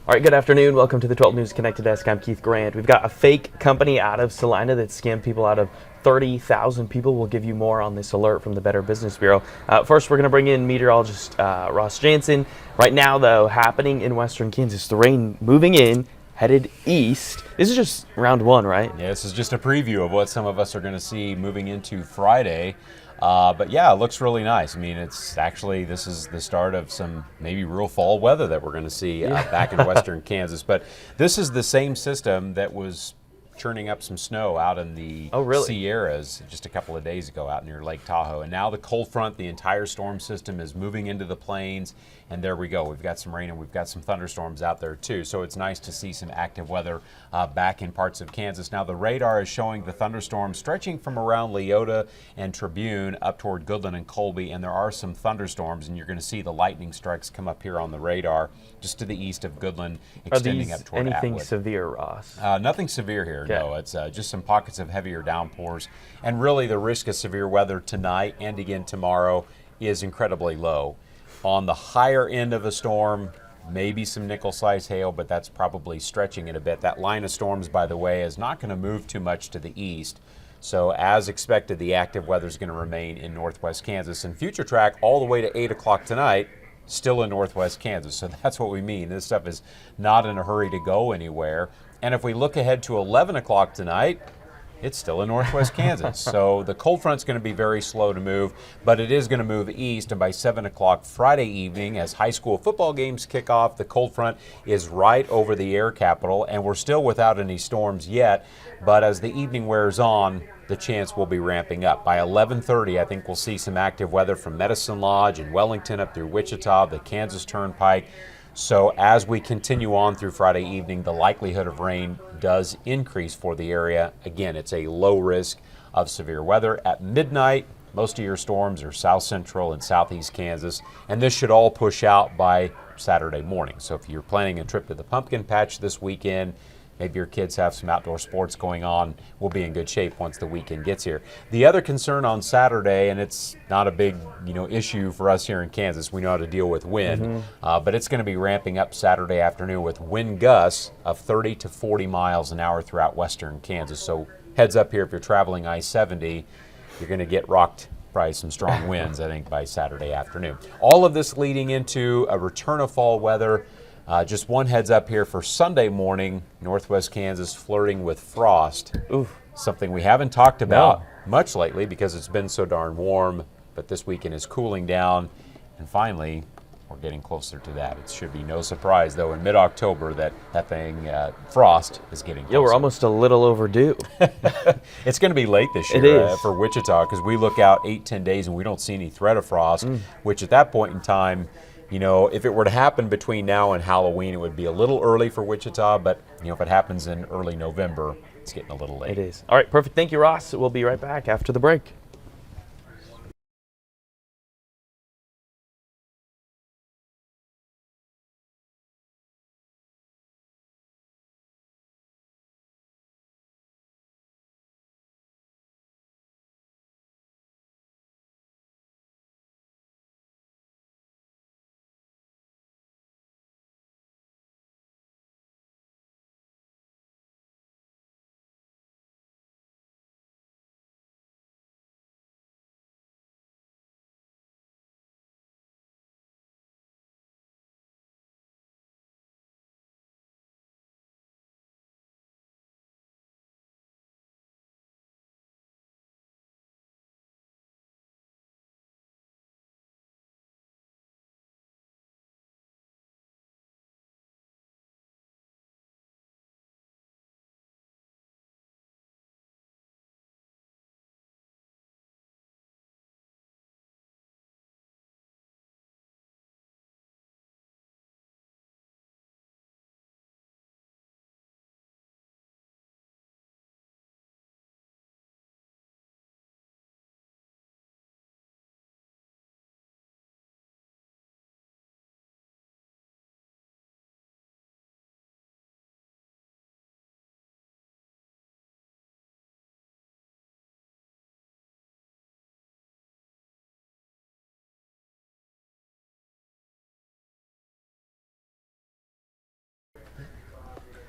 All right, good afternoon. Welcome to the 12 News Connected Desk. I'm Keith Grant. We've got a fake company out of Salina that scammed people out of 30,000 people. We'll give you more on this alert from the Better Business Bureau. First, we're going to bring in meteorologist Ross Jansen. Right now, though, happening in western Kansas, the rain moving in, headed east. This is just round one, right? Yeah, this is just a preview of what some of us are going to see moving into Friday. But yeah, it looks really nice. I mean, this is the start of some maybe real fall weather that we're going to see back in western Kansas. But this is the same system that was churning up some snow out in the Sierras just a couple of days ago out near Lake Tahoe. And now the cold front, the entire storm system is moving into the plains. And there we go. We've got some rain and we've got some thunderstorms out there too. So it's nice to see some active weather back in parts of Kansas. Now the radar is showing the thunderstorms stretching from around Leota and Tribune up toward Goodland and Colby. And there are some thunderstorms, and you're going to see the lightning strikes come up here on the radar just to the east of Goodland, extending up toward anything Atwood. Severe, Ross? Nothing severe here. Okay. No, it's just some pockets of heavier downpours. And really the risk of severe weather tonight and again tomorrow is incredibly low. On the higher end of the storm, maybe some nickel-sized hail, but that's probably stretching it a bit. That line of storms, by the way, is not going to move too much to the east. So as expected, the active weather is going to remain in northwest Kansas. And future track all the way to 8 o'clock tonight, still in northwest Kansas. So that's what we mean. This stuff is not in a hurry to go anywhere. And if we look ahead to 11 o'clock tonight, it's still in northwest Kansas. So the cold front's going to be very slow to move, but it is going to move east. And by 7 o'clock Friday evening, as high school football games kick off, the cold front is right over the air capital. And we're still without any storms yet. But as the evening wears on, the chance will be ramping up. By 11:30, I think we'll see some active weather from Medicine Lodge and Wellington up through Wichita, the Kansas Turnpike. So as we continue on through Friday evening, the likelihood of rain does increase for the area. Again, it's a low risk of severe weather. At midnight, most of your storms are south central and southeast Kansas, and this should all push out by Saturday morning. So if you're planning a trip to the pumpkin patch this weekend, maybe your kids have some outdoor sports going on, we'll be in good shape once the weekend gets here. The other concern on Saturday, and it's not a big issue for us here in Kansas, we know how to deal with wind, but it's going to be ramping up Saturday afternoon with wind gusts of 30 to 40 miles an hour throughout western Kansas. So heads up here, if you're traveling I-70, you're going to get rocked by some strong winds, I think, by Saturday afternoon. All of this leading into a return of fall weather. Just one heads up here for Sunday morning, northwest Kansas flirting with frost. Oof. Something we haven't talked about much lately because it's been so darn warm, but this weekend is cooling down. And finally, we're getting closer to that. It should be no surprise, though, in mid-October that frost is getting closer. Yeah, we're almost a little overdue. It's going to be late this year for Wichita because we look out 8-10 days and we don't see any threat of frost, which at that point in time, if it were to happen between now and Halloween, it would be a little early for Wichita, but, if it happens in early November, it's getting a little late. It is. All right, perfect. Thank you, Ross. We'll be right back after the break.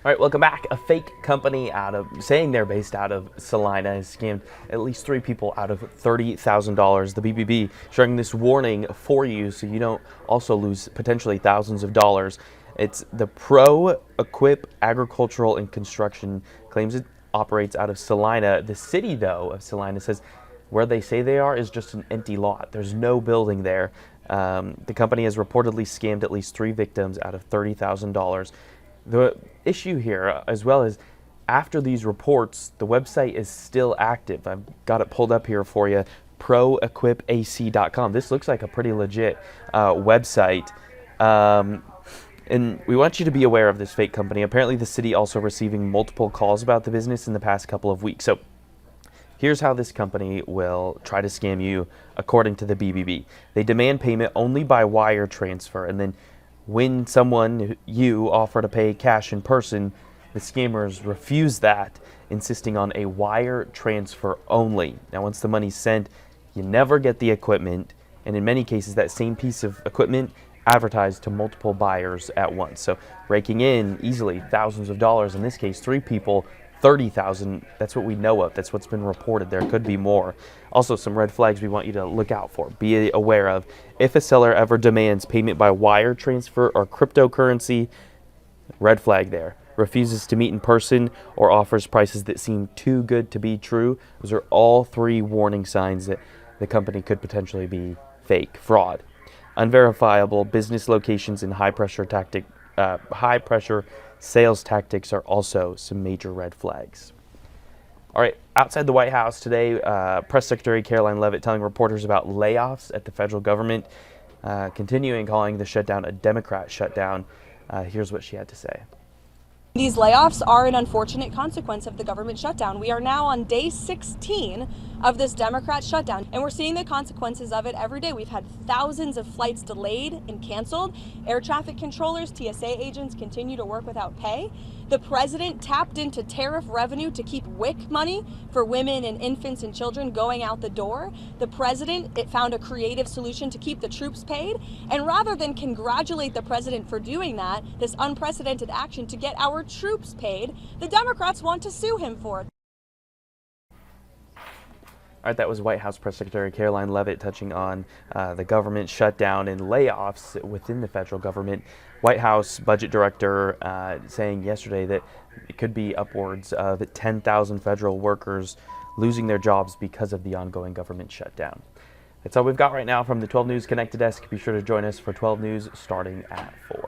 All right, welcome back. A fake company saying they're based out of Salina has scammed at least 3 people out of $30,000. The BBB sharing this warning for you so you don't also lose potentially thousands of dollars. It's the Pro Equip Agricultural and Construction, claims it operates out of Salina. The city, though, of Salina says where they say they are is just an empty lot. There's no building there. The company has reportedly scammed at least 3 victims out of $30,000. The issue here, as well as after these reports, the website is still active. I've got it pulled up here for you, proequipac.com. This looks like a pretty legit website. And we want you to be aware of this fake company. Apparently, the city also receiving multiple calls about the business in the past couple of weeks. So here's how this company will try to scam you, according to the BBB. They demand payment only by wire transfer, and then when you offer to pay cash in person, the scammers refuse that, insisting on a wire transfer only. Now, once the money's sent, you never get the equipment, and in many cases, that same piece of equipment advertised to multiple buyers at once. So raking in easily thousands of dollars, in this case, 3 people, 30,000. That's what we know of. That's what's been reported. There could be more. Also, some red flags we want you to look out for. Be aware of if a seller ever demands payment by wire transfer or cryptocurrency, red flag there. Refuses to meet in person or offers prices that seem too good to be true. Those are all 3 warning signs that the company could potentially be fake, fraud. Unverifiable business locations and high pressure sales tactics are also some major red flags. All right, outside the White House today, Press Secretary Caroline Leavitt telling reporters about layoffs at the federal government, continuing calling the shutdown a Democrat shutdown. Here's what she had to say. These layoffs are an unfortunate consequence of the government shutdown. We are now on day 16 of this Democrat shutdown, and we're seeing the consequences of it every day. We've had thousands of flights delayed and canceled. Air traffic controllers, TSA agents continue to work without pay. The president tapped into tariff revenue to keep WIC money for women and infants and children going out the door. The president found a creative solution to keep the troops paid. And rather than congratulate the president for doing that, this unprecedented action to get our troops paid, the Democrats want to sue him for it. All right, that was White House Press Secretary Caroline Leavitt touching on the government shutdown and layoffs within the federal government. White House Budget Director saying yesterday that it could be upwards of 10,000 federal workers losing their jobs because of the ongoing government shutdown. That's all we've got right now from the 12 News Connected Desk. Be sure to join us for 12 News starting at 4.